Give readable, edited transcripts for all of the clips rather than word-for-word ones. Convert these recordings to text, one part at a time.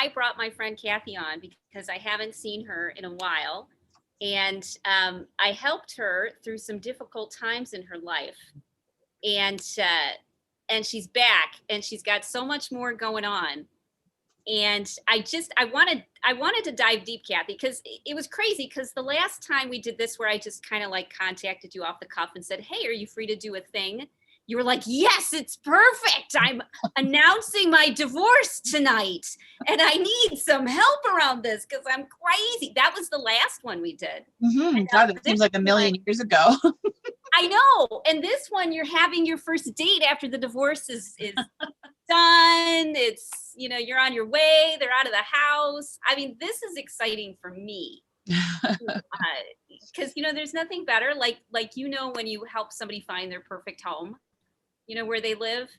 I brought my friend Kathy on because I haven't seen her in a while. And I helped her through some difficult times in her life. And she's back and she's got so much more going on. And I wanted to dive deep, Kathy, because it was crazy. Because the last time we did this, where I just kind of like contacted you off the cuff and said, hey, are you free to do a thing? You were like, yes, it's perfect. I'm announcing my divorce tonight and I need some help around this because I'm crazy. That was the last one we did. Mm-hmm. God, it seems like a million years ago. I know. And this one, you're having your first date after the divorce is done. It's, you're on your way. They're out of the house. I mean, this is exciting for me. Because, there's nothing better. Like, when you help somebody find their perfect home, where they live.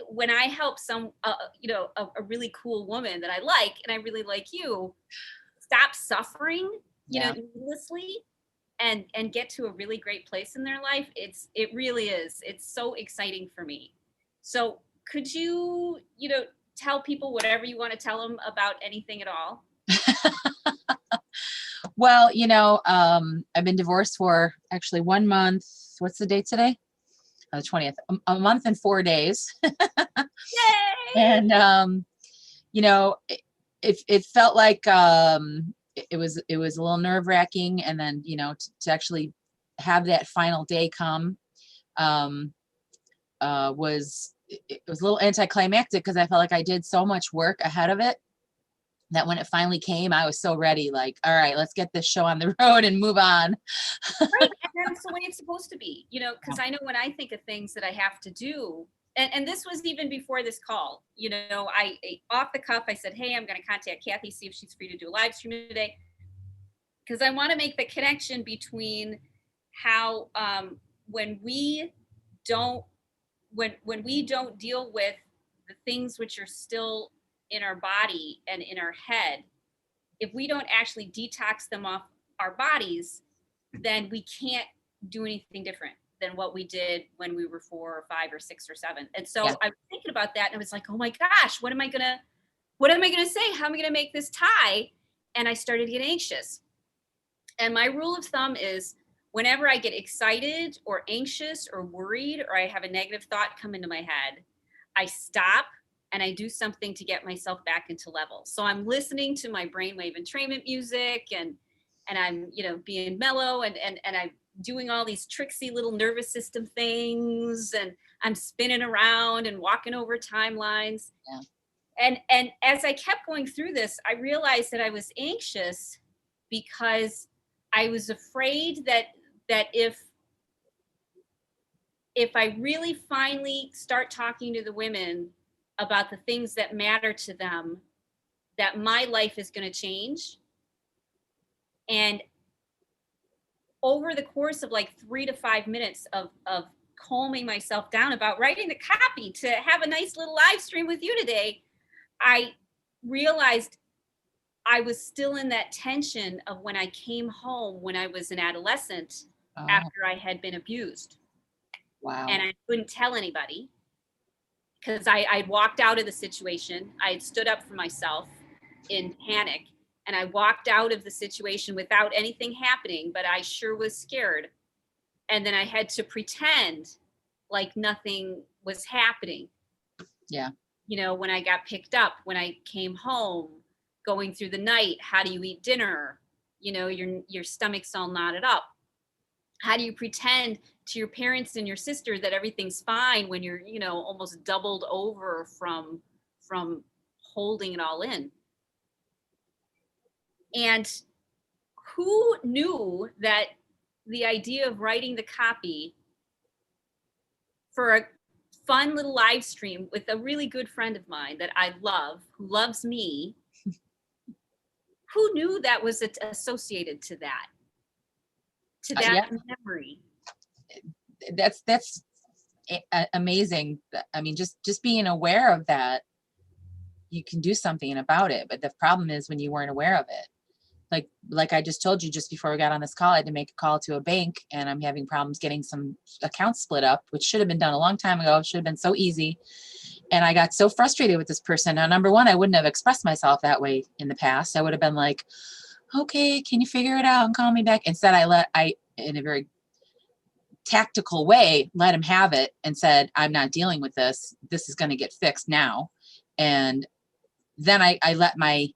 When I help a really cool woman that I like, and I really like you, stop suffering, needlessly, and get to a really great place in their life. It really is. It's so exciting for me. So could you, tell people whatever you want to tell them about anything at all? Well, I've been divorced for actually 1 month. What's the date today? The 20th, a month and 4 days. Yay! And, it felt like, it was a little nerve wracking. And then, to actually have that final day come, was a little anticlimactic because I felt like I did so much work ahead of it that when it finally came, I was so ready, like, all right, let's get this show on the road and move on. Right. And that's the way it's supposed to be, because I know when I think of things that I have to do, and this was even before this call, I off the cuff, I said, hey, I'm going to contact Kathy, see if she's free to do a live stream today. Because I want to make the connection between how when we don't deal with the things which are still in our body and in our head, if we don't actually detox them off our bodies, then we can't do anything different than what we did when we were 4 or 5 or 6 or 7. And so I was thinking about that and I was like, oh my gosh, what am I gonna say? How am I gonna make this tie? And I started to get anxious. And my rule of thumb is whenever I get excited or anxious or worried, or I have a negative thought come into my head, I stop and I do something to get myself back into level. So I'm listening to my brainwave entrainment music and I'm, being mellow and I'm doing all these tricksy little nervous system things and I'm spinning around and walking over timelines. Yeah. And as I kept going through this, I realized that I was anxious because I was afraid that if I really finally start talking to the women about the things that matter to them, that my life is going to change. And over the course of like 3 to 5 minutes of calming myself down about writing the copy to have a nice little live stream with you today, I realized I was still in that tension of when I came home when I was an adolescent after I had been abused. Wow. And I couldn't tell anybody because I'd walked out of the situation. I had stood up for myself in panic and I walked out of the situation without anything happening, but I sure was scared. And then I had to pretend like nothing was happening. Yeah. When I got picked up, when I came home, going through the night, how do you eat dinner? Your stomach's all knotted up. How do you pretend to your parents and your sister that everything's fine when you're, almost doubled over from holding it all in? And who knew that the idea of writing the copy for a fun little live stream with a really good friend of mine that I love, who loves me, who knew that was associated to that memory? That's amazing. I mean, just being aware of that, you can do something about it. But the problem is when you weren't aware of it. Like I just told you just before we got on this call, I had to make a call to a bank and I'm having problems getting some accounts split up, which should have been done a long time ago. It should have been so easy. And I got so frustrated with this person. Now, number one, I wouldn't have expressed myself that way in the past. I would have been like, okay, can you figure it out and call me back? Instead, I, in a very tactical way, let him have it and said, I'm not dealing with this. This is going to get fixed now. And then I let my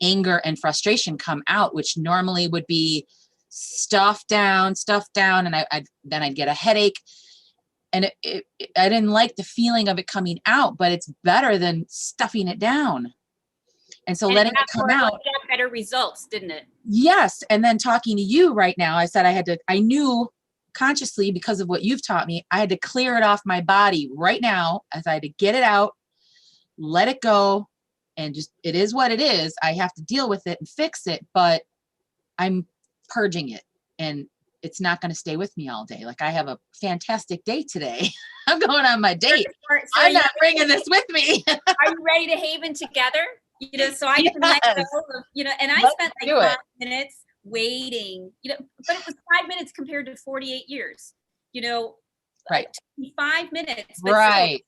anger and frustration come out, which normally would be stuff down. And then I'd get a headache. And I didn't like the feeling of it coming out, but it's better than stuffing it down. And so And letting it come out. Got better results, didn't it? Yes. And then talking to you right now, I said I knew consciously, because of what you've taught me, I had to clear it off my body right now, as I had to get it out, let it go, and just, it is what it is. I have to deal with it and fix it, but I'm purging it, and it's not going to stay with me all day. Like, I have a fantastic day today. I'm going on my date. I'm not bringing this with me. Are you ready to haven together? So I can let go of, and I spent like 5 minutes waiting, but it was 5 minutes compared to 48 years, right. 5 minutes, but right.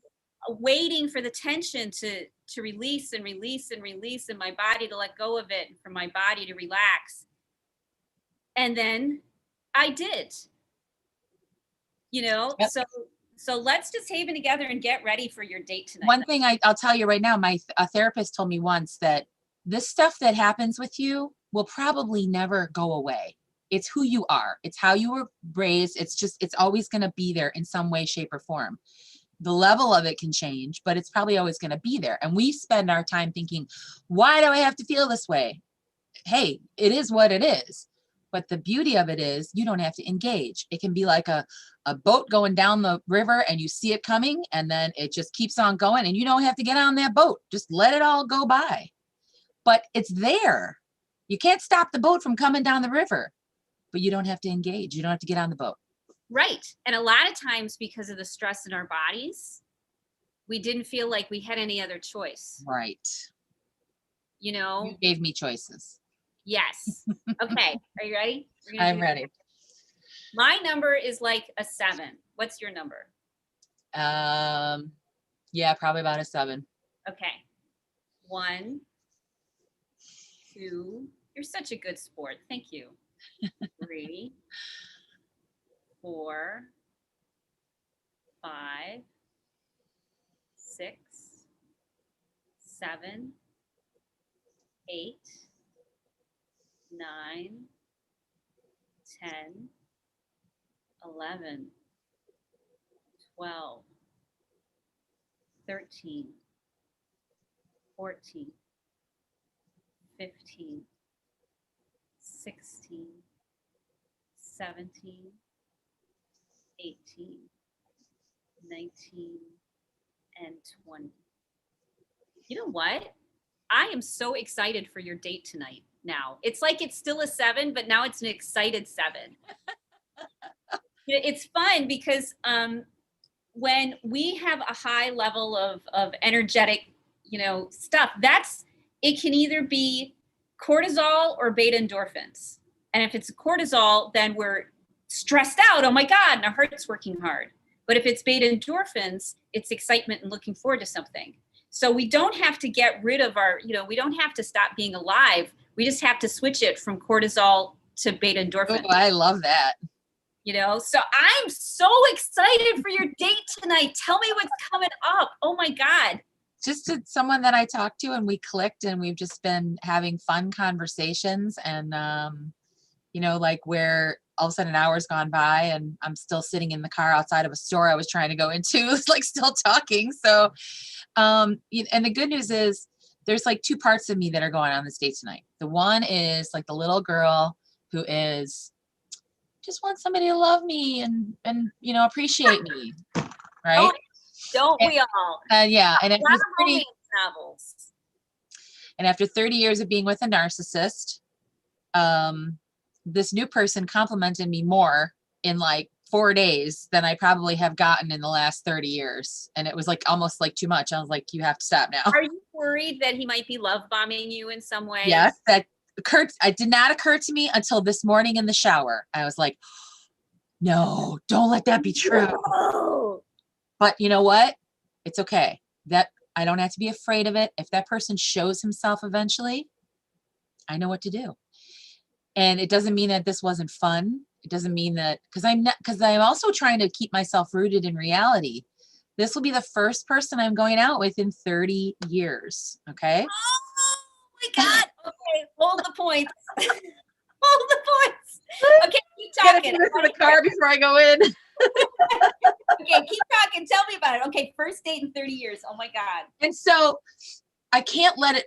Waiting for the tension to release and release and release, and my body to let go of it, and for my body to relax. And then I did, yep. So let's just haven together and get ready for your date tonight. One thing I'll tell you right now, a therapist told me once that this stuff that happens with you will probably never go away. It's who you are. It's how you were raised. It's always going to be there in some way, shape, or form. The level of it can change, but it's probably always going to be there. And we spend our time thinking, why do I have to feel this way? Hey, it is what it is. But the beauty of it is you don't have to engage. It can be like a boat going down the river, and you see it coming, and then it just keeps on going, and you don't have to get on that boat. Just let it all go by. But it's there. You can't stop the boat from coming down the river, but you don't have to engage. You don't have to get on the boat. Right. And a lot of times, because of the stress in our bodies, we didn't feel like we had any other choice. Right. You gave me choices. Yes. Okay. Are you ready? I'm ready. My number is like a 7. What's your number? Yeah, probably about a 7. Okay. 1, 2. You're such a good sport. Thank you. 3, 4, 5, 6, 7, 8, 9, 10, 11, 12, 13, 14, 15, 16, 17, 18, 19, and 20. You know what? I am so excited for your date tonight now. It's like it's still a 7, but now it's an excited 7. It's fun because when we have a high level of energetic, stuff, it can either be cortisol or beta endorphins. And if it's cortisol, then we're stressed out. Oh my God, and our heart's working hard. But if it's beta endorphins, it's excitement and looking forward to something. So we don't have to get rid of we don't have to stop being alive. We just have to switch it from cortisol to beta endorphins. Oh, I love that. So I'm so excited for your date tonight. Tell me what's coming up. Oh my God. Just someone that I talked to, and we clicked, and we've just been having fun conversations, and like where all of a sudden an hour's gone by and I'm still sitting in the car outside of a store I was trying to go into. It's like still talking. So, and the good news is there's like 2 parts of me that are going on this date tonight. The one is like the little girl who is just wants somebody to love me and appreciate me. Right. Don't we all? Yeah. And after 30, novels. And after 30 years of being with a narcissist, this new person complimented me more in like 4 days than I probably have gotten in the last 30 years. And it was like almost like too much. I was like, you have to stop now. Are you worried that he might be love bombing you in some way? Yes, that occurred. It did not occur to me until this morning in the shower. I was like, no, don't let that be true. No. But you know what? It's okay. That I don't have to be afraid of it. If that person shows himself eventually, I know what to do. And it doesn't mean that this wasn't fun. It doesn't mean that, because I'm also trying to keep myself rooted in reality. This will be the first person I'm going out with in 30 years. Okay. Oh my God. Okay, hold the points. Hold the points. Okay, keep I gotta talking. do this in the car before I go in. Okay, keep talking. Tell me about it. Okay, first date in 30 years. Oh my God. And so I can't let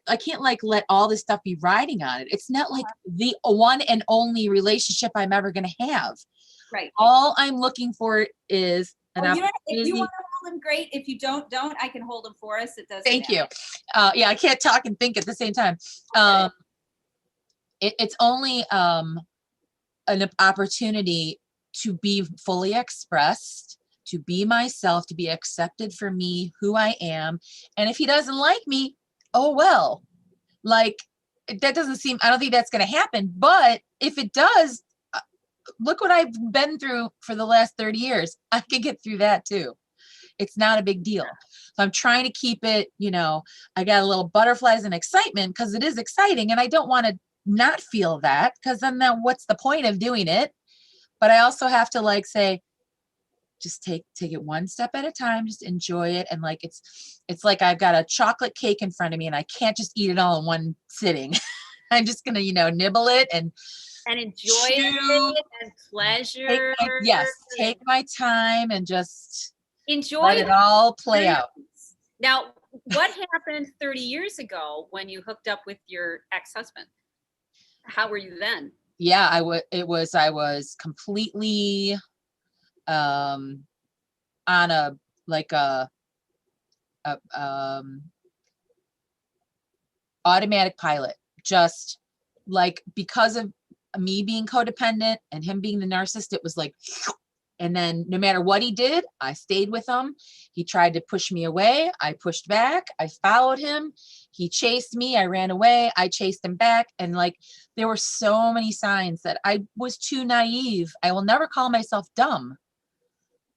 all this stuff be riding on it. It's not like the one and only relationship I'm ever going to have. Right. All I'm looking for is an If you opportunity. want to hold them, great. If you don't. I can hold them for us. It doesn't Thank matter. you. Yeah, I can't talk and think at the same time. It's only an opportunity to be fully expressed, to be myself, to be accepted for me, who I am. And if he doesn't like me, oh well. Like, that doesn't seem, I don't think that's going to happen. But if it does, look what I've been through for the last 30 years. I can get through that too. It's not a big deal. So I'm trying to keep it, I got a little butterflies and excitement because it is exciting. And I don't want to not feel that, because then what's the point of doing it? But I also have to say, just take it one step at a time, just enjoy it. And it's like I've got a chocolate cake in front of me and I can't just eat it all in one sitting. I'm just going to, nibble it and enjoy chew, it and pleasure. take my time and just enjoy let it all play out. Now, what happened 30 years ago when you hooked up with your ex-husband? How were you then? Yeah, I was completely on a automatic pilot, just because of me being codependent and him being the narcissist. It was and then no matter what he did, I stayed with him. He tried to push me away. I pushed back. I followed him. He chased me. I ran away. I chased him back. And there were so many signs that I was too naive. I will never call myself dumb,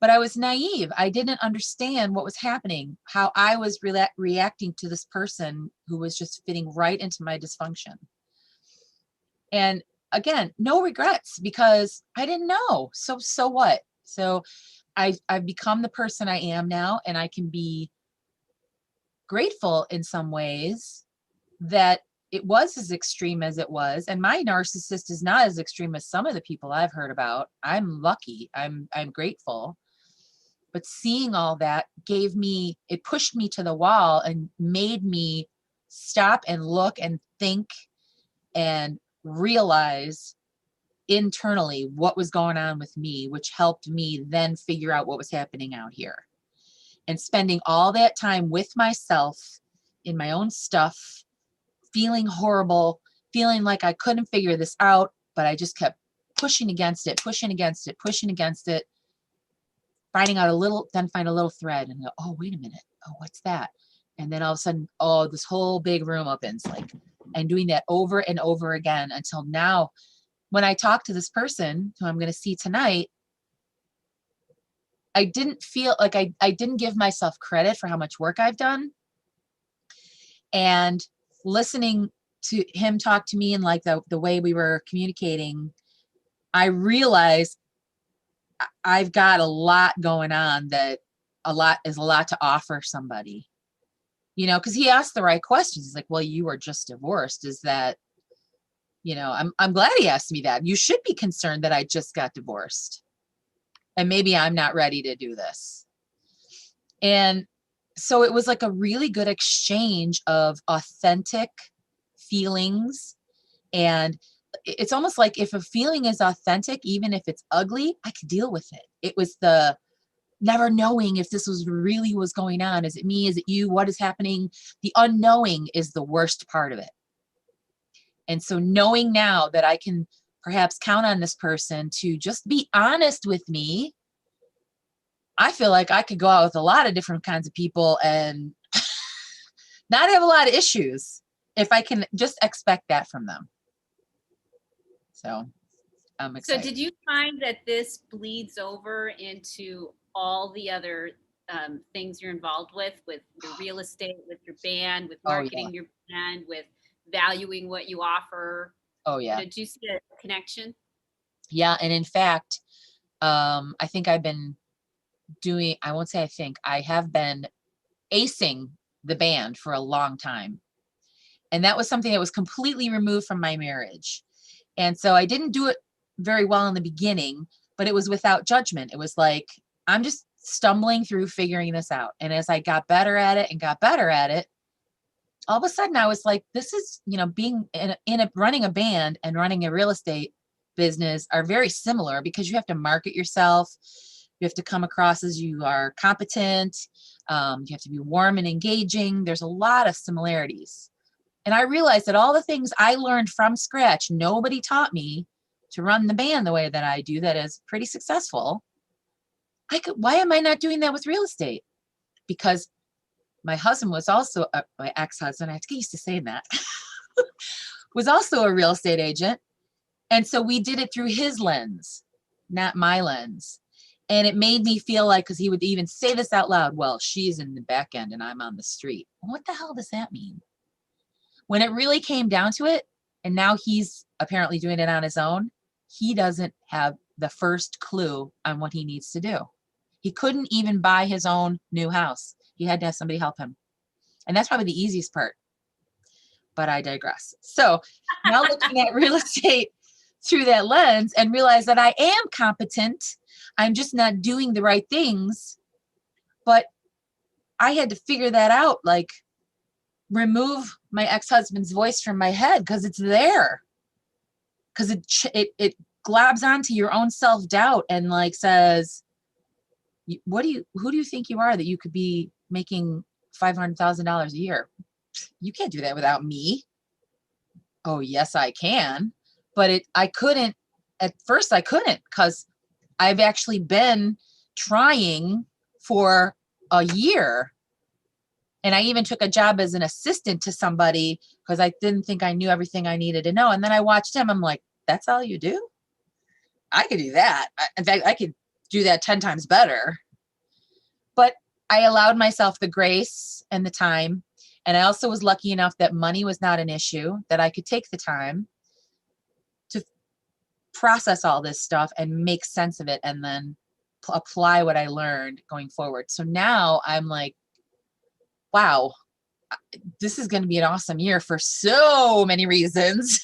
but I was naive. I didn't understand what was happening, how I was reacting to this person who was just fitting right into my dysfunction. And again, no regrets, because I didn't know. So what? So I've become the person I am now, and I can be grateful in some ways that it was as extreme as it was. And my narcissist is not as extreme as some of the people I've heard about. I'm lucky. I'm grateful. But seeing all that it pushed me to the wall and made me stop and look and think and realize internally what was going on with me, which helped me then figure out what was happening out here. And spending all that time with myself in my own stuff, feeling horrible, feeling like I couldn't figure this out, but I just kept pushing against it, finding out find a little thread and go, oh, wait a minute. Oh, what's that? And then all of a sudden, oh, this whole big room opens, and doing that over and over again until now, when I talk to this person who I'm going to see tonight, I didn't feel like I didn't give myself credit for how much work I've done. And listening to him talk to me and the way we were communicating, I realized I've got a lot going on, that a lot to offer somebody, because he asked the right questions. He's like, well, you were just divorced. Is that, I'm glad he asked me that. You should be concerned that I just got divorced and maybe I'm not ready to do this. And so it was a really good exchange of authentic feelings. And it's almost like if a feeling is authentic, even if it's ugly, I could deal with it. It was the never knowing if this was really was going on. Is it me? Is it you? What is happening? The unknowing is the worst part of it. And so knowing now that I can perhaps count on this person to just be honest with me, I feel like I could go out with a lot of different kinds of people and not have a lot of issues if I can just expect that from them. So I'm excited. So did you find that this bleeds over into all the other things you're involved with your real estate, with your band, with Oh yeah. marketing your band, with valuing what you offer. Oh yeah. Do you see a connection? Yeah. And in fact, I think I've been doing, I won't say I think, I have been acing the band for a long time. And that was something that was completely removed from my marriage. And so I didn't do it very well in the beginning, but it was without judgment. It was like, I'm just stumbling through figuring this out. And as I got better at it and got better at it, all of a sudden I was like, this is, being in a running a band and running a real estate business are very similar because you have to market yourself. You have to come across as you are competent. You have to be warm and engaging. There's a lot of similarities. And I realized that all the things I learned from scratch, nobody taught me to run the band the way that I do, that is pretty successful. Why am I not doing that with real estate? Because my husband was also, my ex-husband, I have to get used to saying that, was also a real estate agent. And so we did it through his lens, not my lens. And it made me feel like, because he would even say this out loud, well, she's in the back end and I'm on the street. What the hell does that mean? When it really came down to it, and now he's apparently doing it on his own, he doesn't have the first clue on what he needs to do. He couldn't even buy his own new house. He had to have somebody help him. And that's probably the easiest part. But I digress. So now looking at real estate through that lens and realize that I am competent. I'm just not doing the right things. But I had to figure that out, like remove my ex-husband's voice from my head because it's there. Because it globs onto your own self-doubt and like says, who do you think you are that you could be making $500,000 a year? You can't do that without me. Oh, yes, I can. But I couldn't, at first I couldn't, because I've actually been trying for a year. And I even took a job as an assistant to somebody because I didn't think I knew everything I needed to know. And then I watched him. I'm like, that's all you do? I could do that. In fact, I could do that 10 times better. But I allowed myself the grace and the time. And I also was lucky enough that money was not an issue, that I could take the time to process all this stuff and make sense of it and then apply what I learned going forward. So now I'm like, wow, this is going to be an awesome year for so many reasons.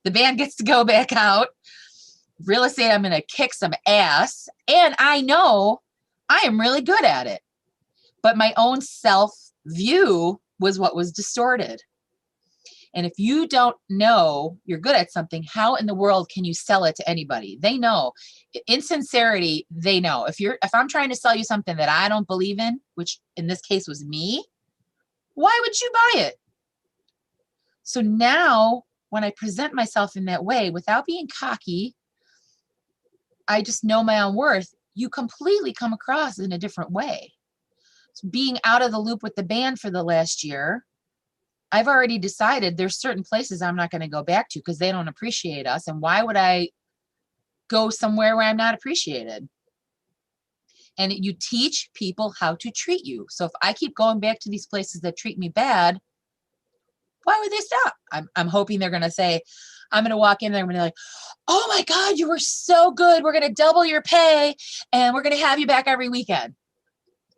The band gets to go back out. Real estate, I'm going to kick some ass. And I know I am really good at it. But my own self view was what was distorted. And if you don't know you're good at something, how in the world can you sell it to anybody? They know. In sincerity, they know. If I'm trying to sell you something that I don't believe in, which in this case was me, why would you buy it? So now when I present myself in that way, without being cocky, I just know my own worth, you completely come across in a different way. So being out of the loop with the band for the last year, I've already decided there's certain places I'm not going to go back to because they don't appreciate us. And why would I go somewhere where I'm not appreciated? And you teach people how to treat you. So if I keep going back to these places that treat me bad, why would they stop? I'm hoping they're going to say, I'm going to walk in there and be like, oh my God, you were so good. We're going to double your pay and we're going to have you back every weekend.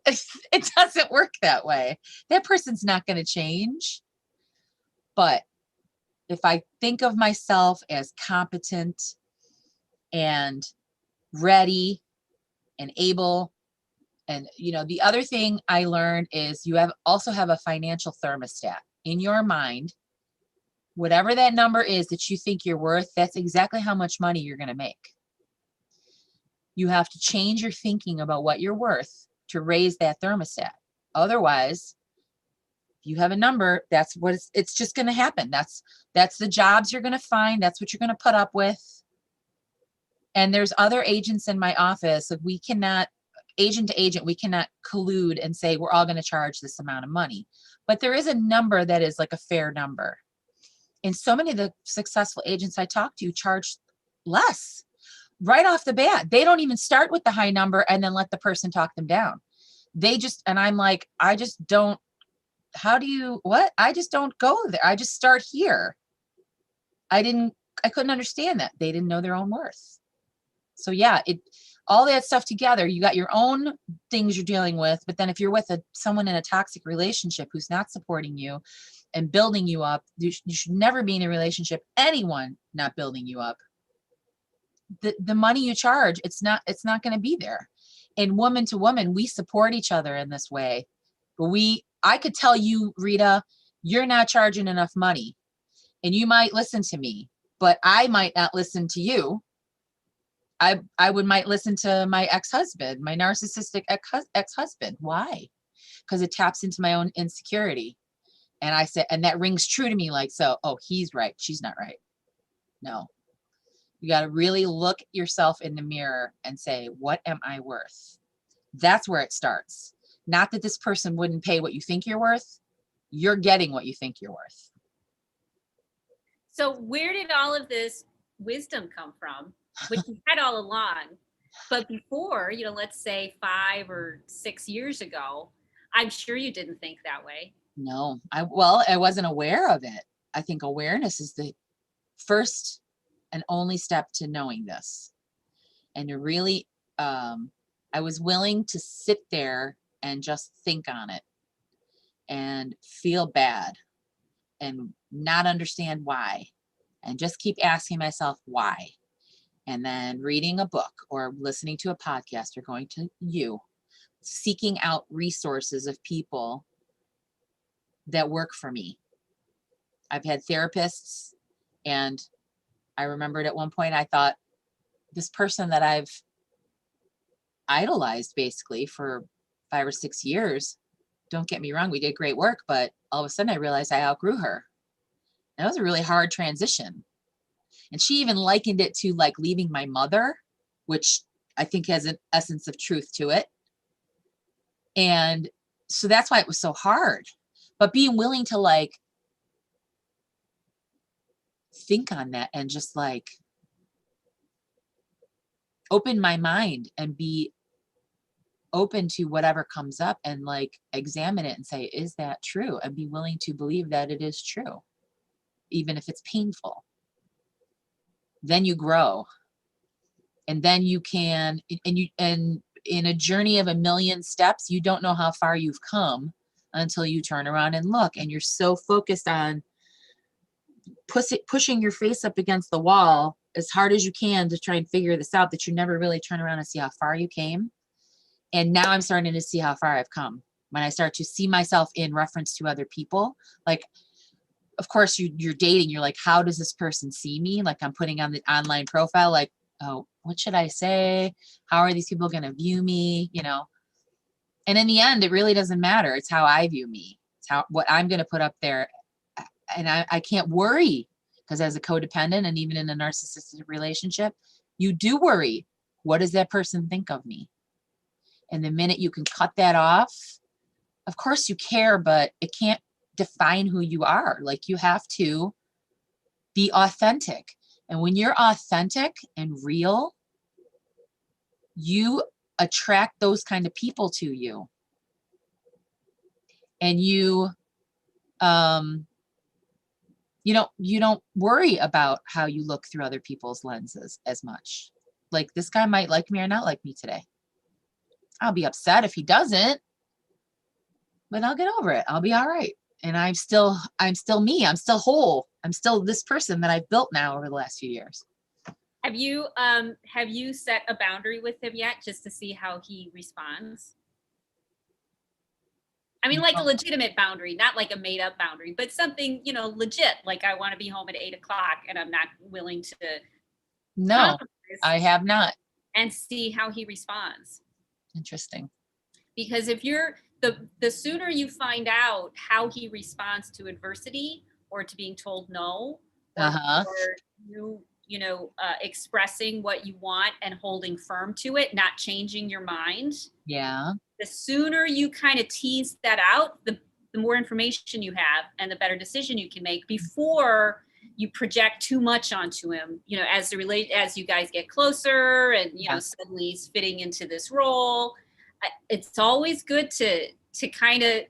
It doesn't work that way. That person's not going to change. But if I think of myself as competent and ready and able, and the other thing I learned is you also have a financial thermostat in your mind. Whatever that number is that you think you're worth, that's exactly how much money you're going to make. You have to change your thinking about what you're worth to raise that thermostat. Otherwise, you have a number, that's what it's just going to happen. That's the jobs you're going to find. That's what you're going to put up with. And there's other agents in my office. Like we cannot, agent to agent, we cannot collude and say we're all going to charge this amount of money. But there is a number that is like a fair number. And so many of the successful agents I talk to charge less. right off the bat. They don't even start with the high number and then let the person talk them down. They just, and I'm like, I just don't, how do you, what? I just don't go there. I just start here. I couldn't understand that. They didn't know their own worth. So yeah, all that stuff together, you got your own things you're dealing with, but then if you're with someone in a toxic relationship who's not supporting you and building you up, you should never be in a relationship, anyone not building you up. The money you charge, it's not going to be there. And woman to woman, we support each other in this way. But I could tell you, Rita, you're not charging enough money, and you might listen to me, but I might not listen to you. I might listen to my ex-husband, my narcissistic ex-husband. Why? Because it taps into my own insecurity. And I said, and that rings true to me, like, so, oh, he's right, she's not right. No. You got to really look yourself in the mirror and say, what am I worth? That's where it starts. Not that this person wouldn't pay what you think you're worth. You're getting what you think you're worth. So where did all of this wisdom come from, which you had all along? But before, let's say 5 or 6 years ago, I'm sure you didn't think that way. No, I wasn't aware of it. I think awareness is the first and only step to knowing this. And to really, I was willing to sit there and just think on it and feel bad and not understand why, and just keep asking myself why. And then reading a book or listening to a podcast or going to seeking out resources of people that work for me. I've had therapists, and I remembered at one point I thought, this person that I've idolized basically for 5 or 6 years, don't get me wrong, we did great work, but all of a sudden I realized I outgrew her. And that was a really hard transition. And she even likened it to like leaving my mother, which I think has an essence of truth to it. And so that's why it was so hard. But being willing to like think on that and just like open my mind and be open to whatever comes up and like examine it and say, is that true? And be willing to believe that it is true, even if it's painful. Then you grow. And then you can, and in a journey of 1,000,000 steps, you don't know how far you've come until you turn around and look. And you're so focused on pushing your face up against the wall as hard as you can to try and figure this out, that you never really turn around and see how far you came. And now I'm starting to see how far I've come when I start to see myself in reference to other people. Like, of course, you're dating, you're like, how does this person see me? Like, I'm putting on the online profile, like, oh, what should I say? How are these people going to view me? And in the end, it really doesn't matter. It's how I view me. It's what I'm going to put up there. And I can't worry, because as a codependent and even in a narcissistic relationship, you do worry. What does that person think of me? And the minute you can cut that off, of course you care, but it can't define who you are. Like, you have to be authentic. And when you're authentic and real, you attract those kind of people to you. And you don't worry about how you look through other people's lenses as much. Like, this guy might like me or not like me today. I'll be upset if he doesn't, but I'll get over it. I'll be all right. And I'm still me. I'm still whole. I'm still this person that I've built now over the last few years. Have you set a boundary with him yet, just to see how he responds? I mean, like a legitimate boundary, not like a made up boundary, but something, legit. Like, I want to be home at 8 o'clock and I'm not willing to No, I have not. And see how he responds. Interesting. Because if you're the sooner you find out how he responds to adversity or to being told no, or you expressing what you want and holding firm to it, not changing your mind. Yeah. The sooner you kind of tease that out, the more information you have and the better decision you can make before you project too much onto him, you know, as you guys get closer and, you know, suddenly he's fitting into this role. It's always good to kind of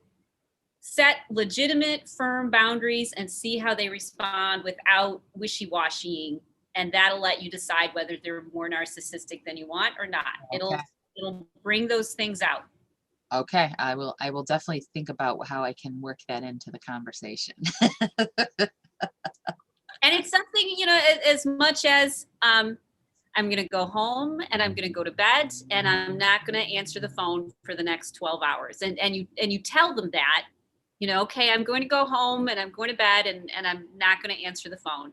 set legitimate, firm boundaries and see how they respond without wishy-washying. And that'll let you decide whether they're more narcissistic than you want or not. Okay. It'll bring those things out. Okay. I will definitely think about how I can work that into the conversation. And it's something, you know, as much as I'm going to go home and I'm going to go to bed and I'm not going to answer the phone for the next 12 hours. And you tell them that, you know, okay, I'm going to go home and I'm going to bed and I'm not going to answer the phone.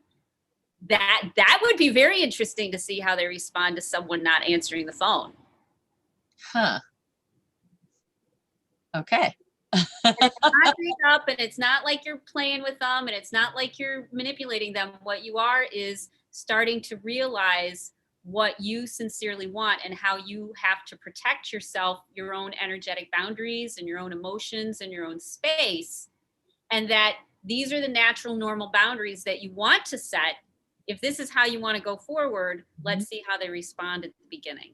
That would be very interesting to see how they respond to someone not answering the phone. Huh. Okay. It's not big up and it's not like you're playing with them and it's not like you're manipulating them. What you are is starting to realize what you sincerely want and how you have to protect yourself, your own energetic boundaries and your own emotions and your own space. And that these are the natural, normal boundaries that you want to set. If this is how you want to go forward, let's see how they respond at the beginning.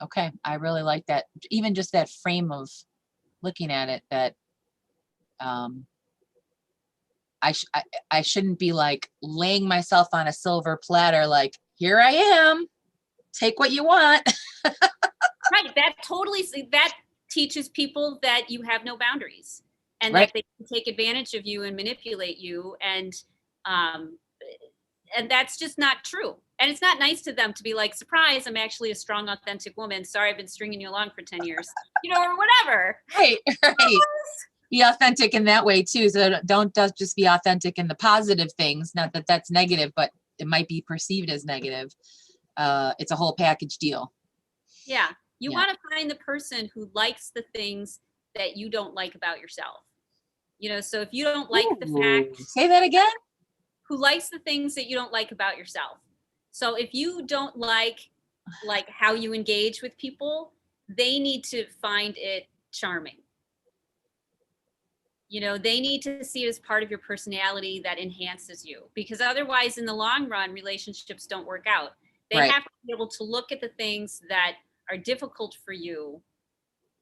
Okay. I really like that. Even just that frame of looking at it, that I shouldn't be like laying myself on a silver platter, like, here I am, take what you want. Right. That teaches people that you have no boundaries and Right. that they can take advantage of you and manipulate you. And that's just not true. And it's not nice to them to be like, surprise, I'm actually a strong, authentic woman. Sorry, I've been stringing you along for 10 years, you know, or whatever. Right. Right. Be authentic in that way too. So don't just be authentic in the positive things. Not that that's negative, but it might be perceived as negative. It's a whole package deal. Yeah. You Yeah. want to find the person who likes the things that you don't like about yourself. You know, so if you don't like the fact, Say that again. who likes the things that you don't like about yourself. So if you don't like how you engage with people, they need to find it charming. You know, they need to see it as part of your personality that enhances you, because otherwise in the long run, relationships don't work out. They Right. have to be able to look at the things that are difficult for you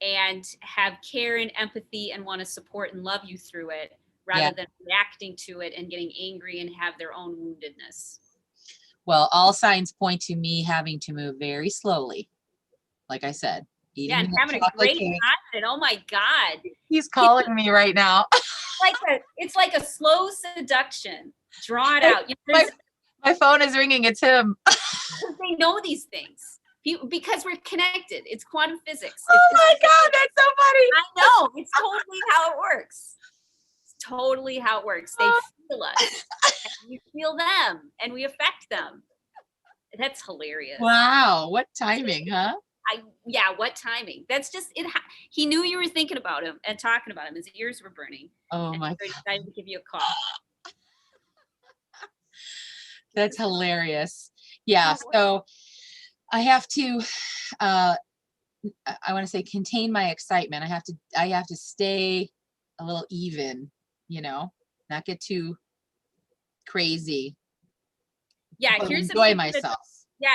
and have care and empathy and want to support and love you through it rather than reacting to it and getting angry and have their own woundedness. Well, all signs point to me having to move very slowly. Like I said, eating And having a chocolate great cake. time at it. Oh my God. He's calling me right now. It's like a slow seduction. Draw it out. You know, My phone is ringing. It's him. they know these things because we're connected. It's quantum physics. Oh my God, that's so funny. I know. It's totally how it works. It's totally how it works. They feel us. And we feel them and we affect them. That's hilarious. Wow. What timing, huh? What timing? That's just it. He knew you were thinking about him and talking about him. His ears were burning. Oh my God. So he decided to give you a call. That's hilarious. Yeah. So I have to, I want to say, contain my excitement. I have to stay a little even, you know, not get too crazy. Yeah. Enjoy myself.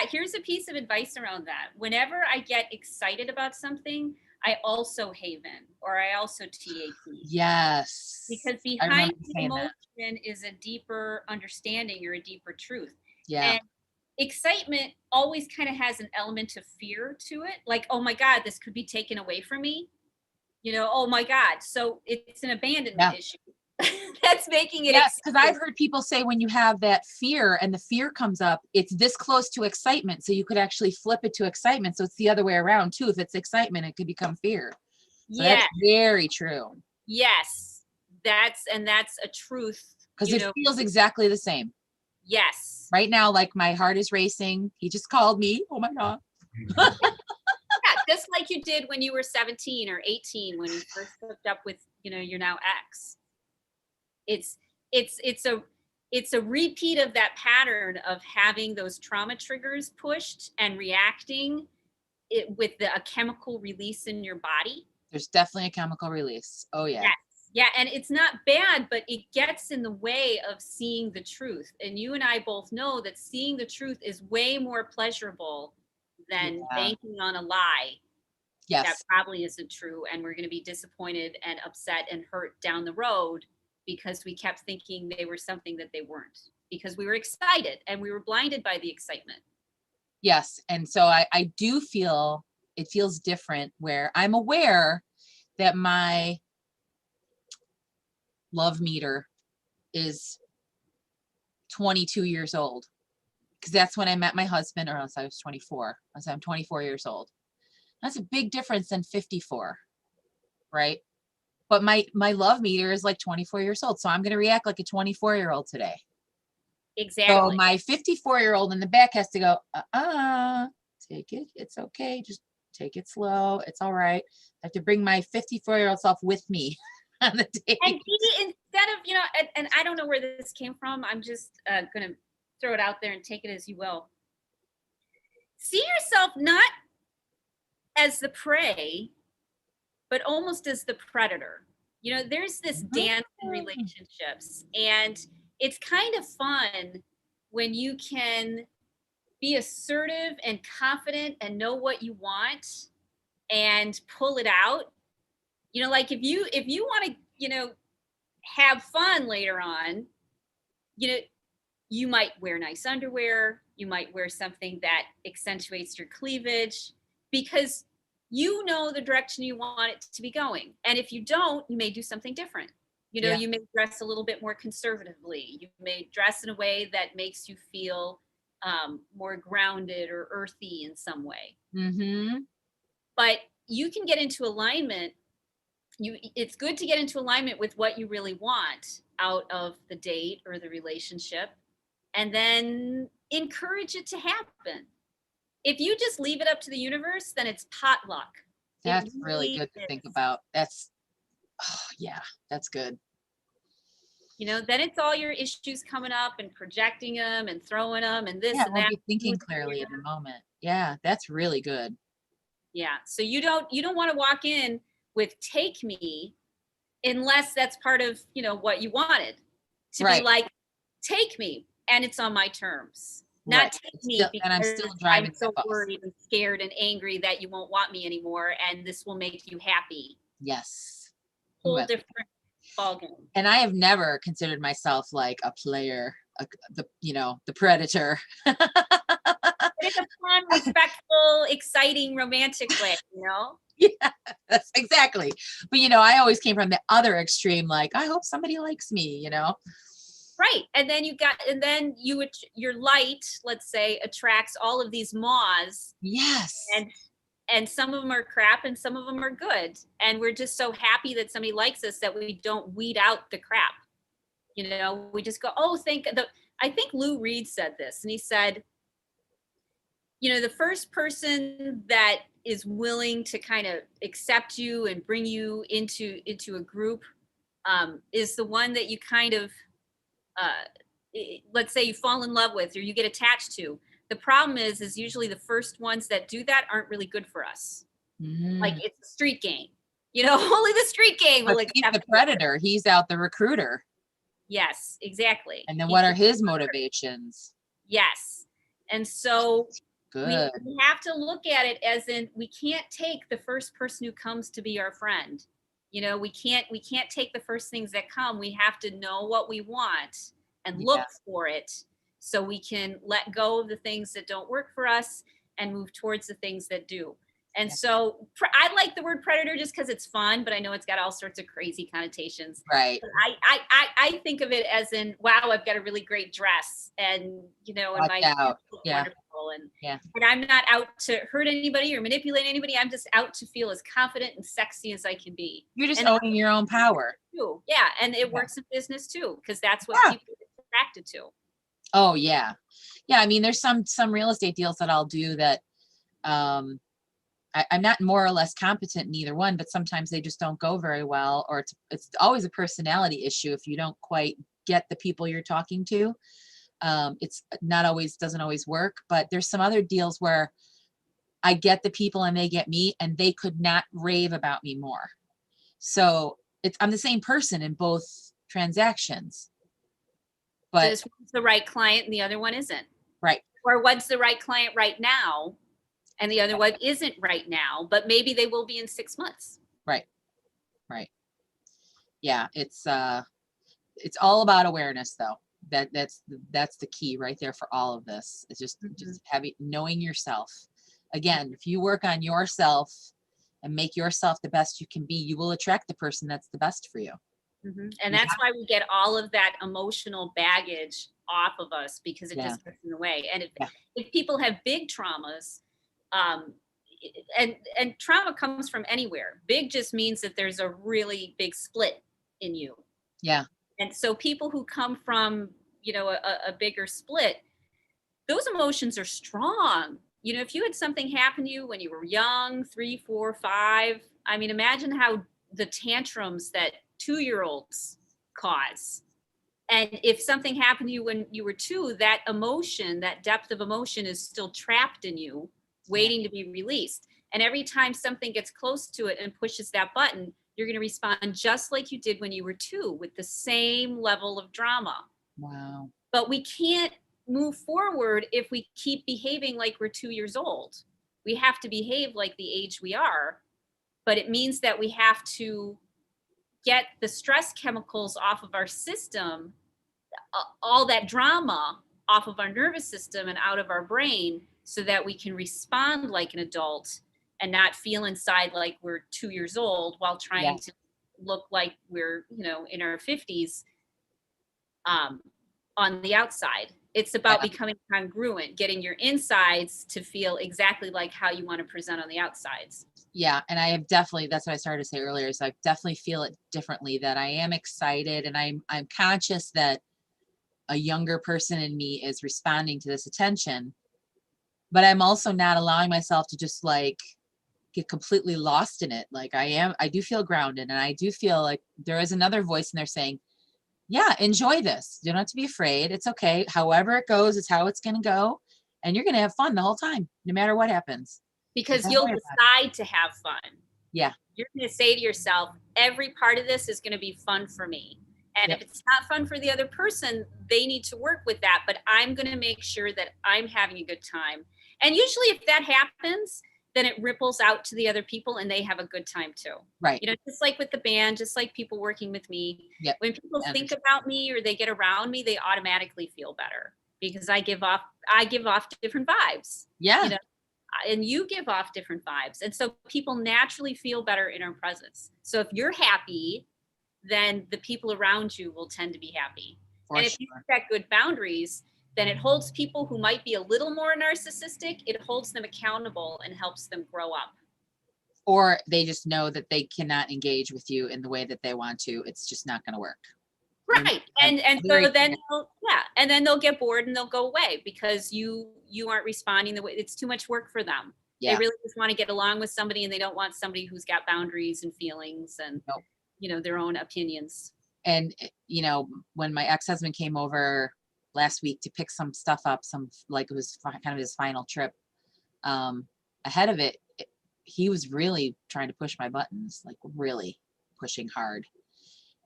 Here's a piece of advice around that. Whenever I get excited about something, I also haven or I also TAP. Yes. Because behind the emotion is a deeper understanding or a deeper truth. Yeah. And excitement always kind of has an element of fear to it. Like, oh my God, this could be taken away from me. You know, oh my God. So it's an abandonment issue. That's making it. Yes, because I've heard people say when you have that fear and the fear comes up, it's this close to excitement. So you could actually flip it to excitement. So it's the other way around too. If it's excitement, it could become fear. So that's very true. Yes, that's a truth. Because it feels exactly the same. Yes. Right now, like my heart is racing. He just called me. Oh my God. Just like you did when you were 17 or 18 when you first hooked up with, you know, your now ex. It's a repeat of that pattern of having those trauma triggers pushed and reacting with a chemical release in your body. There's definitely a chemical release. Oh yeah. Yes. Yeah, and it's not bad, but it gets in the way of seeing the truth. And you and I both know that seeing the truth is way more pleasurable than Yeah. banking on a lie that Yes. probably isn't true. And we're going to be disappointed and upset and hurt down the road because we kept thinking they were something that they weren't, because we were excited and we were blinded by the excitement. Yes. And so I do feel it feels different where I'm aware that my love meter is 22 years old, because that's when I met my husband, or else I was 24. I'm 24 years old. That's a big difference than 54, right? But my love meter is like 24 years old, so I'm going to react like a 24-year-old today. So Exactly. my 54-year-old in the back has to go, take it. It's okay. Just take it slow. It's all right. I have to bring my 54-year-old self with me on the date. And instead of, and I don't know where this came from. I'm just going to throw it out there and take it as you will. See yourself not as the prey, but almost as the predator. There's this dance in relationships, and it's kind of fun when you can be assertive and confident and know what you want and pull it out. Like if you want to, have fun later on, you know, you might wear nice underwear, you might wear something that accentuates your cleavage because you know the direction you want it to be going. And if you don't, you may do something different. Yeah. You may dress a little bit more conservatively. You may dress in a way that makes you feel more grounded or earthy in some way. Mm-hmm. But you can get into alignment. It's good to get into alignment with what you really want out of the date or the relationship, and then encourage it to happen. If you just leave it up to the universe, then it's potluck. It That's really really good to think is. about. That's, oh, yeah, that's good. Then it's all your issues coming up and projecting them and throwing them and this Yeah, I and won't that. be thinking clearly in the moment. Yeah, that's really good. Yeah. So you don't want to walk in with "take me" unless that's part of what you wanted, to be Right, like, "Take me, and it's on my terms." right. Not "take It's me still, and I'm because still I'm driving the so bus. worried and scared and angry that you won't want me anymore and this will make you happy." Yes. Ooh, Whole different ballgame. and I have never considered myself like a player, the predator. But in a fun, respectful, exciting, romantic way, Yeah, that's exactly. But I always came from the other extreme, like, I hope somebody likes me. Right. And then your light, let's say, attracts all of these moths, Yes. and some of them are crap and some of them are good, and we're just so happy that somebody likes us that we don't weed out the crap. We just go, oh, I think Lou Reed said this, and he said, the first person that is willing to kind of accept you and bring you into a group, is the one that you kind of, let's say, you fall in love with or you get attached to. The problem is usually the first ones that do that aren't really good for us. Like, Mm. it's a street game. Only the street game will But he's accept the you. predator. He's out the recruiter. Yes, exactly. And then He's what are the his motivations? Yes. And so we Good. have to look at it as in, we can't take the first person who comes to be our friend. We can't take the first things that come. We have to know what we want and Yeah. look for it so we can let go of the things that don't work for us and move towards the things that do. And Yeah. so I like the word predator just because it's fun, but I know it's got all sorts of crazy connotations. Right. But I think of it as in, wow, I've got a really great dress, and and Watch my out. kids look Yeah. wonderful, Yeah. and I'm not out to hurt anybody or manipulate anybody. I'm just out to feel as confident and sexy as I can be. You're just And owning your own power. too. Yeah, and it Yeah. works in business too, because that's what Yeah. people get attracted to. Oh yeah. Yeah. I mean, there's some real estate deals that I'll do that um I'm not more or less competent in either one, but sometimes they just don't go very well, or it's always a personality issue if you don't quite get the people you're talking to. It's not always doesn't always work, but there's some other deals where I get the people and they get me, and they could not rave about me more. So I'm the same person in both transactions. But This one's the right client and the other one isn't. right, Or what's the right client right now and the other one isn't right now, but maybe they will be in 6 months. right, right. Yeah, it's all about awareness though. That's the key right there for all of this. It's just knowing yourself. Again, if you work on yourself and make yourself the best you can be, you will attract the person that's the best for you. And that's why we get all of that emotional baggage off of us, because it Yeah. just gets in the way. And Yeah. if people have big traumas, and trauma comes from anywhere. Big just means that there's a really big split in you. Yeah. And so people who come from, a bigger split, those emotions are strong. If you had something happen to you when you were young, 3, 4, 5, I mean, imagine how the tantrums that 2-year-olds cause. And if something happened to you when you were 2, that emotion, that depth of emotion is still trapped in you, waiting to be released. And every time something gets close to it and pushes that button, you're going to respond just like you did when you were 2, with the same level of drama. Wow. But we can't move forward if we keep behaving like we're 2 years old. We have to behave like the age we are, but it means that we have to get the stress chemicals off of our system, all that drama off of our nervous system and out of our brain, so that we can respond like an adult and not feel inside like we're 2 years old while trying to look like we're, in our 50s on the outside. It's about becoming congruent, getting your insides to feel exactly like how you want to present on the outsides. Yeah. And I have definitely, that's what I started to say earlier. So I definitely feel it differently, that I am excited and I'm conscious that a younger person in me is responding to this attention, but I'm also not allowing myself to just like get completely lost in it. Like I do feel grounded, and I do feel like there is another voice in there saying, yeah, enjoy this. You don't have to be afraid. It's okay. However it goes, it's how it's going to go. And you're going to have fun the whole time, no matter what happens. Because you'll decide to have fun. Yeah. You're going to say to yourself, every part of this is going to be fun for me. And if it's not fun for the other person, they need to work with that. But I'm going to make sure that I'm having a good time. And usually if that happens, then it ripples out to the other people and they have a good time too. Right. Just like with the band, just like people working with me. Yep. When people think about me or they get around me, they automatically feel better because I give off different vibes. Yeah. And you give off different vibes. And so people naturally feel better in our presence. So if you're happy, then the people around you will tend to be happy. And if you set good boundaries, then it holds people who might be a little more narcissistic, it holds them accountable and helps them grow up. Or they just know that they cannot engage with you in the way that they want to. It's just not going to work. Right. And so then and then they'll get bored and they'll go away because you aren't responding the way. It's too much work for them. They really just want to get along with somebody, and they don't want somebody who's got boundaries and feelings and their own opinions. And when my ex-husband came over last week to pick some stuff up, it was kind of his final trip, ahead of it, he was really trying to push my buttons, like really pushing hard.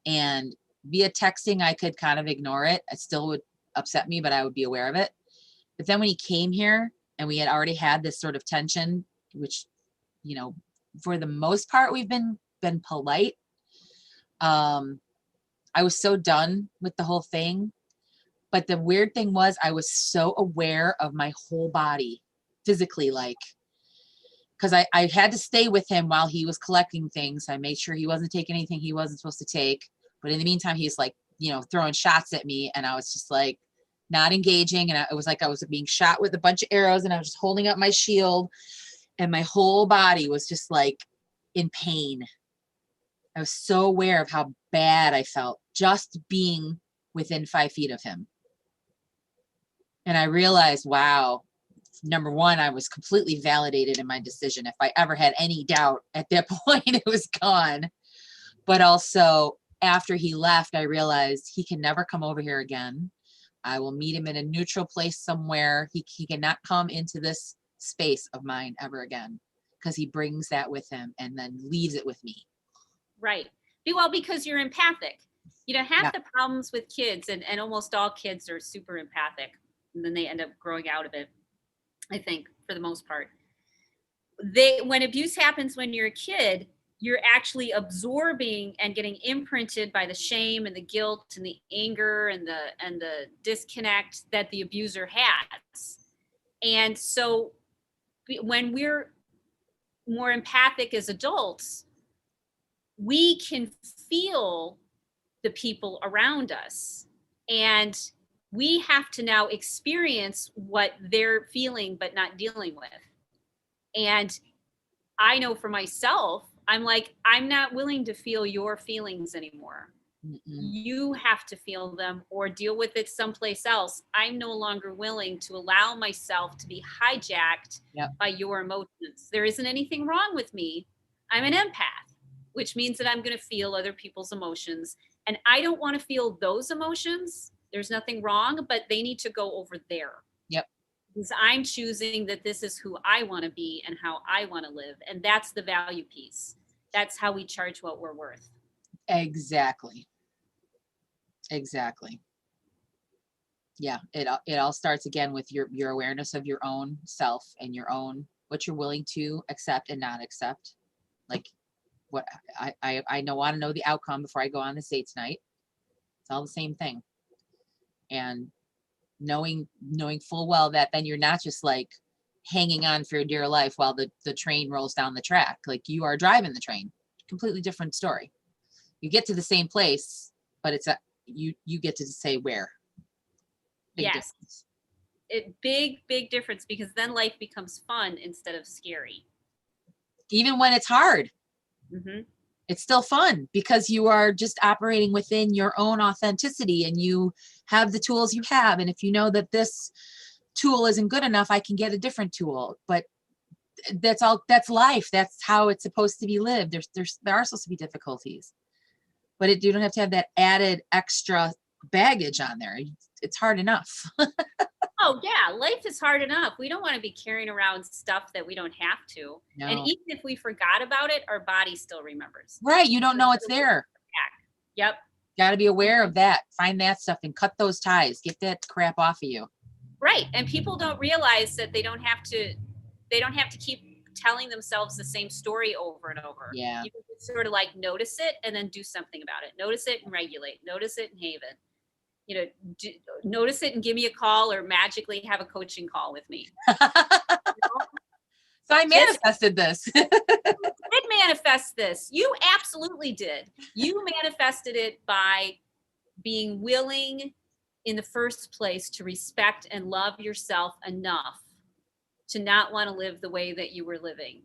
And via texting, I could kind of ignore it. It still would upset me, but I would be aware of it. But then when he came here and we had already had this sort of tension, which, for the most part, we've been polite. I was so done with the whole thing. But the weird thing was I was so aware of my whole body physically, because I had to stay with him while he was collecting things. I made sure he wasn't taking anything he wasn't supposed to take. But in the meantime, he's throwing shots at me, and I was just not engaging. And it was like I was being shot with a bunch of arrows, and I was just holding up my shield, and my whole body was just in pain. I was so aware of how bad I felt just being within 5 feet of him. And I realized, wow, number one, I was completely validated in my decision. If I ever had any doubt at that point, it was gone. But also, after he left, I realized he can never come over here again. I will meet him in a neutral place somewhere. He cannot come into this space of mine ever again, because he brings that with him and then leaves it with me. Right. Well, because you're empathic. Yeah. Half the problems with kids, and almost all kids are super empathic, and then they end up growing out of it, I think, for the most part. When abuse happens when you're a kid, you're actually absorbing and getting imprinted by the shame and the guilt and the anger and the disconnect that the abuser has. And so when we're more empathic as adults, we can feel the people around us, and we have to now experience what they're feeling but not dealing with. And I know for myself, I'm like, I'm not willing to feel your feelings anymore. Mm-mm. You have to feel them or deal with it someplace else. I'm no longer willing to allow myself to be hijacked Yep. by your emotions. There isn't anything wrong with me. I'm an empath, which means that I'm going to feel other people's emotions. And I don't want to feel those emotions. There's nothing wrong, but they need to go over there. Yep. Because I'm choosing that this is who I want to be and how I want to live. And that's the value piece. That's how we charge what we're worth. Exactly. Exactly. Yeah. It all starts again with your awareness of your own self and your own, what you're willing to accept and not accept. Like what I know, want to know the outcome before I go on this date tonight. It's all the same thing. And knowing full well that then you're not just like hanging on for your dear life while the train rolls down the track. Like you are driving the train. Completely different story. You get to the same place, but it's you get to say where. Big Yes. difference. Big difference, because then life becomes fun instead of scary. Even when it's hard, Mm-hmm. it's still fun because you are just operating within your own authenticity and you have the tools you have. And if you know that this tool isn't good enough, I can get a different tool. But that's life. That's how it's supposed to be lived. There are supposed to be difficulties, but you don't have to have that added extra baggage on there. It's hard enough. Oh yeah, life is hard enough. We don't want to be carrying around stuff that we don't have to. No. And even if we forgot about it, our body still remembers. Right. You don't know it's there. Yep. Got to be aware of that. Find that stuff and cut those ties. Get that crap off of you. Right. And people don't realize that they don't have to keep telling themselves the same story over and over. Yeah. You can just sort of like notice it and then do something about it. Notice it and regulate. Notice it and haven. Notice it and give me a call, or magically have a coaching call with me. So I manifested this. You did manifest this. You absolutely did. You manifested it by being willing in the first place to respect and love yourself enough to not want to live the way that you were living.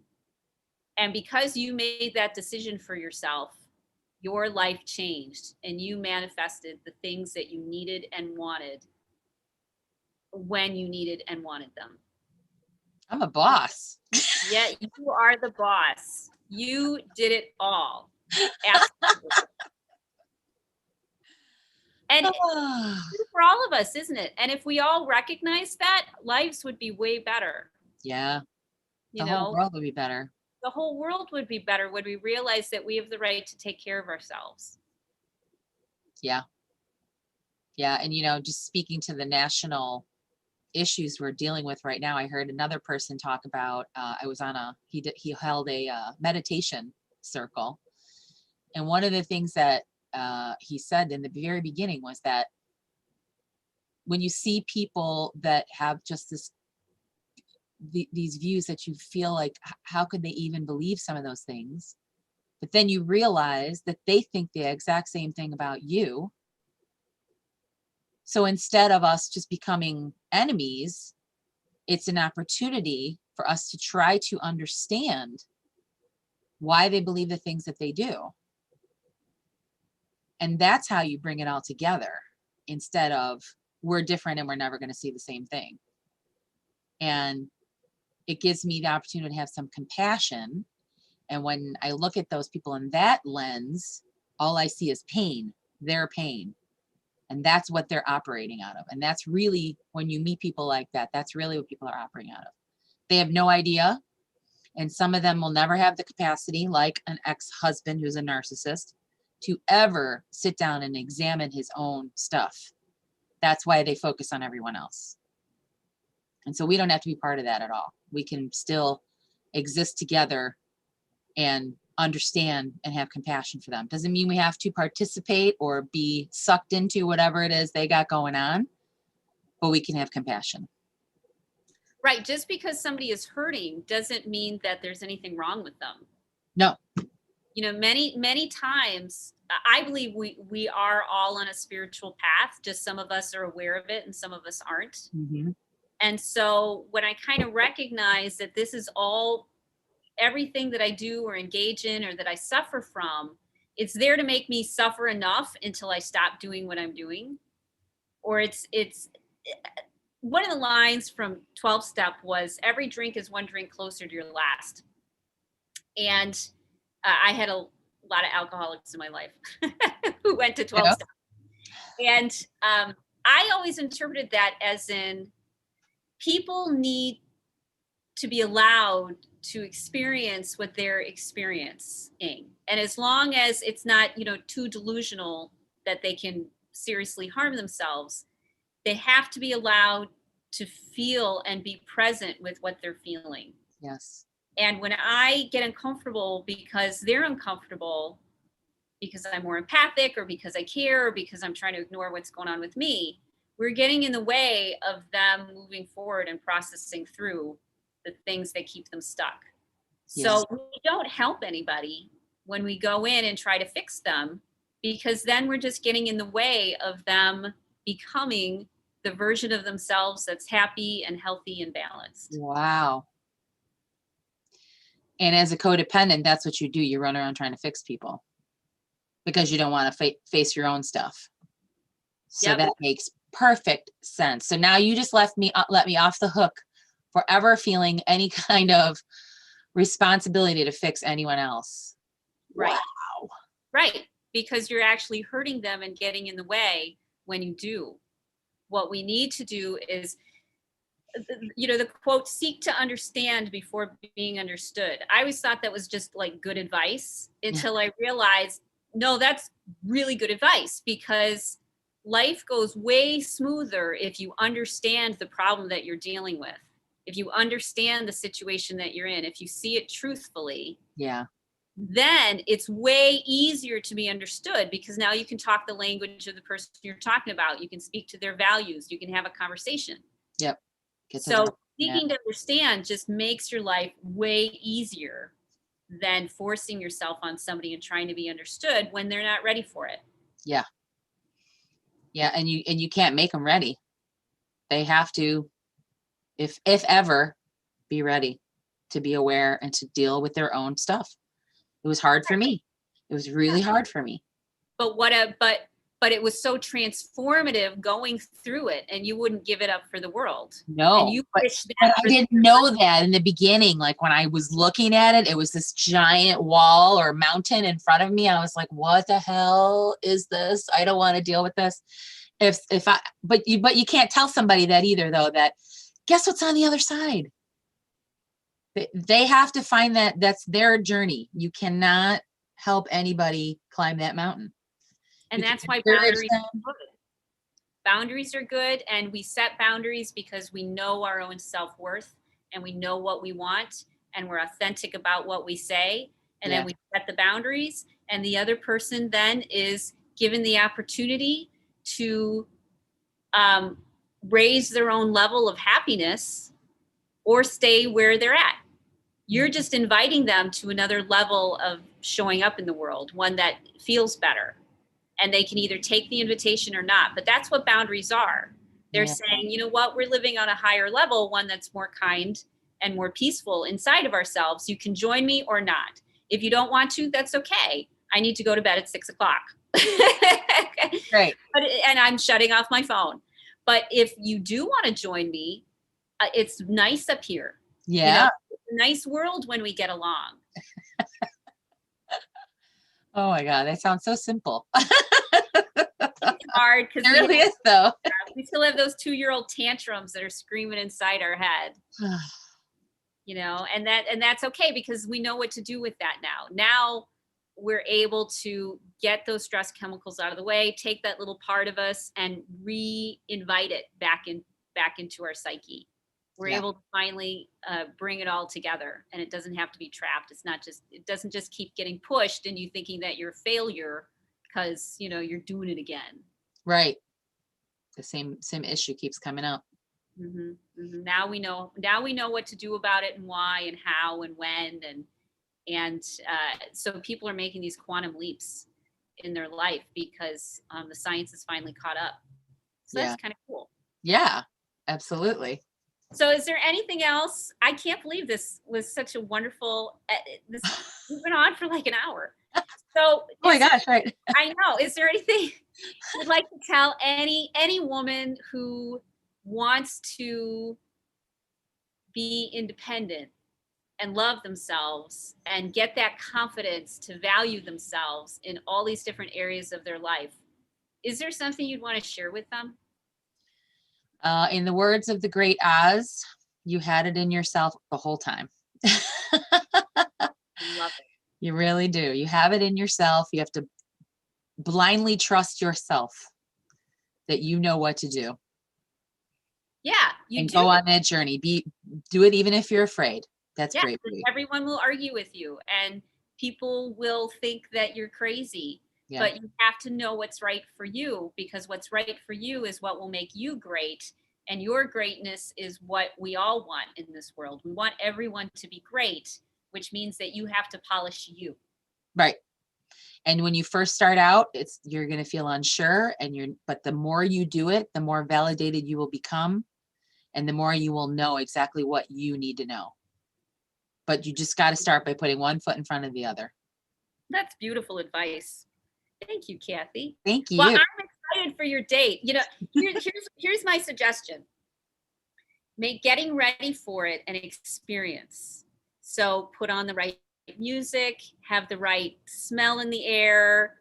And because you made that decision for yourself, your life changed and you manifested the things that you needed and wanted when you needed and wanted them. I'm a boss. Yeah, you are the boss. You did it all. Absolutely. And for all of us, isn't it? And if we all recognize that, lives would be way better. Yeah. The whole world would be better. The whole world would be better when we realize that we have the right to take care of ourselves. Yeah. Yeah. And, just speaking to the national issues we're dealing with right now, I heard another person talk about, I was on he held a meditation circle. And one of the things that he said in the very beginning was that when you see people that have just these views that you feel like, how could they even believe some of those things? But then you realize that they think the exact same thing about you. So instead of us just becoming enemies, it's an opportunity for us to try to understand why they believe the things that they do. And that's how you bring it all together, instead of we're different and we're never going to see the same thing. And it gives me the opportunity to have some compassion. And when I look at those people in that lens, all I see is pain, their pain. And that's what they're operating out of. And that's really, when you meet people like that, that's really what people are operating out of. They have no idea. And some of them will never have the capacity, like an ex-husband who's a narcissist. to ever sit down and examine his own stuff. That's why they focus on everyone else. And so we don't have to be part of that at all. We can still exist together and understand and have compassion for them. Doesn't mean we have to participate or be sucked into whatever it is they got going on, but we can have compassion. Right. Just because somebody is hurting doesn't mean that there's anything wrong with them. No. You know, many times I believe we are all on a spiritual path. Just some of us are aware of it and some of us aren't. Mm-hmm. And so when I kind of recognize that this is all, everything that I do or engage in or that I suffer from, it's there to make me suffer enough until I stop doing what I'm doing. Or it's one of the lines from 12 step was, every drink is one drink closer to your last. And I had a lot of alcoholics in my life who went to 12 step. And I always interpreted that as in, people need to be allowed to experience what they're experiencing. And as long as it's not, you know, too delusional that they can seriously harm themselves, they have to be allowed to feel and be present with what they're feeling. Yes. And when I get uncomfortable because they're uncomfortable, because I'm more empathic or because I care or because I'm trying to ignore what's going on with me, we're getting in the way of them moving forward and processing through the things that keep them stuck. Yes. So we don't help anybody when we go in and try to fix them, because then we're just getting in the way of them becoming the version of themselves that's happy and healthy and balanced. Wow. And as a codependent, that's what you do. You run around trying to fix people because you don't want to face your own stuff. So that makes perfect sense. So now you just let me off the hook for ever feeling any kind of responsibility to fix anyone else. Right. Wow. Right. Because you're actually hurting them and getting in the way when you do. What we need to do is, you know, the quote, seek to understand before being understood. I always thought that was just like good advice until I realized, no, that's really good advice, because life goes way smoother if you understand the problem that you're dealing with. If you understand the situation that you're in, if you see it truthfully, then it's way easier to be understood, because now you can talk the language of the person you're talking about. You can speak to their values. You can have a conversation. Yep. So seeking to understand just makes your life way easier than forcing yourself on somebody and trying to be understood when they're not ready for it. Yeah. Yeah. And you can't make them ready. They have to, if ever, be ready to be aware and to deal with their own stuff. It was hard for me. It was really hard for me. But but it was so transformative going through it, and you wouldn't give it up for the world. No, and you but I didn't know that in the beginning. Like when I was looking at it, it was this giant wall or mountain in front of me. I was like, what the hell is this? I don't want to deal with this. But you can't tell somebody that either, though, that guess what's on the other side? They have to find that. That's their journey. You cannot help anybody climb that mountain. And that's why boundaries are good. Boundaries are good, and we set boundaries because we know our own self-worth and we know what we want, and we're authentic about what we say, and then we set the boundaries, and the other person then is given the opportunity to raise their own level of happiness or stay where they're at. You're just inviting them to another level of showing up in the world, one that feels better. And they can either take the invitation or not. But that's what boundaries are. They're saying, you know what, we're living on a higher level, one that's more kind and more peaceful inside of ourselves. You can join me or not. If you don't want to, that's okay. I need to go to bed at 6 o'clock. Right. And I'm shutting off my phone. But if you do want to join me, it's nice up here. Yeah. You know, it's a nice world when we get along. Oh my God, that sounds so simple. It's hard because it really is, though. We still have those 2-year-old tantrums that are screaming inside our head. You know, and that's okay, because we know what to do with that now. Now we're able to get those stress chemicals out of the way, take that little part of us and re-invite it back into our psyche. We're Yeah. able to finally bring it all together, and it doesn't have to be trapped. It doesn't just keep getting pushed and you thinking that you're a failure because, you're doing it again. Right. The same issue keeps coming up. Now we know what to do about it and why and how and when, and so people are making these quantum leaps in their life because the science has finally caught up. So Yeah. that's kind of cool. Yeah, absolutely. So is there anything else? I can't believe this was such a wonderful, we've been on for like an hour. So Oh my gosh, right. I know. Is there anything you'd like to tell any woman who wants to be independent and love themselves and get that confidence to value themselves in all these different areas of their life? Is there something you'd want to share with them? In the words of the great Oz, you had it in yourself the whole time. Love it. You really do. You have it in yourself. You have to blindly trust yourself that you know what to do. Yeah, you and do. Go on that journey. Do it even if you're afraid. That's Yeah, great for you. everyone will argue with you and people will think that you're crazy. Yeah. But you have to know what's right for you, because what's right for you is what will make you great. And your greatness is what we all want in this world. We want everyone to be great, which means that you have to polish you. Right. And when you first start out, you're going to feel unsure, but the more you do it, the more validated you will become, and the more you will know exactly what you need to know. But you just got to start by putting one foot in front of the other. That's beautiful advice. Thank you, Kathy. Thank you. Well, I'm excited for your date. Here's my suggestion. Make getting ready for it an experience. So put on the right music, have the right smell in the air,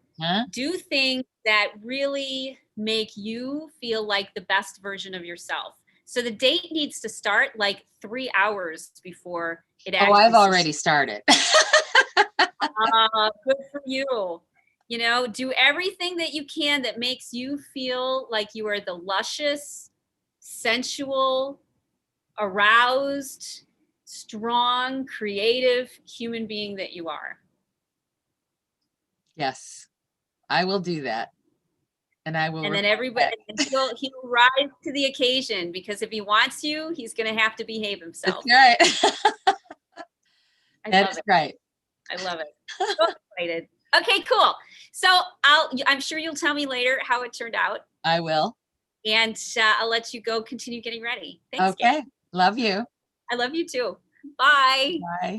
do things that really make you feel like the best version of yourself. So the date needs to start like 3 hours before it actually. Oh, I've already started. Good for you. Do everything that you can that makes you feel like you are the luscious, sensual, aroused, strong, creative human being that you are. Yes, I will do that. And I will. And then everybody, he'll rise to the occasion, because if he wants you, he's going to have to behave himself. That's right. That's right. I love it. So excited. Okay, cool. So I'm sure you'll tell me later how it turned out. I will. And I'll let you go continue getting ready. Thanks. Okay. Love you. I love you too. Bye. Bye.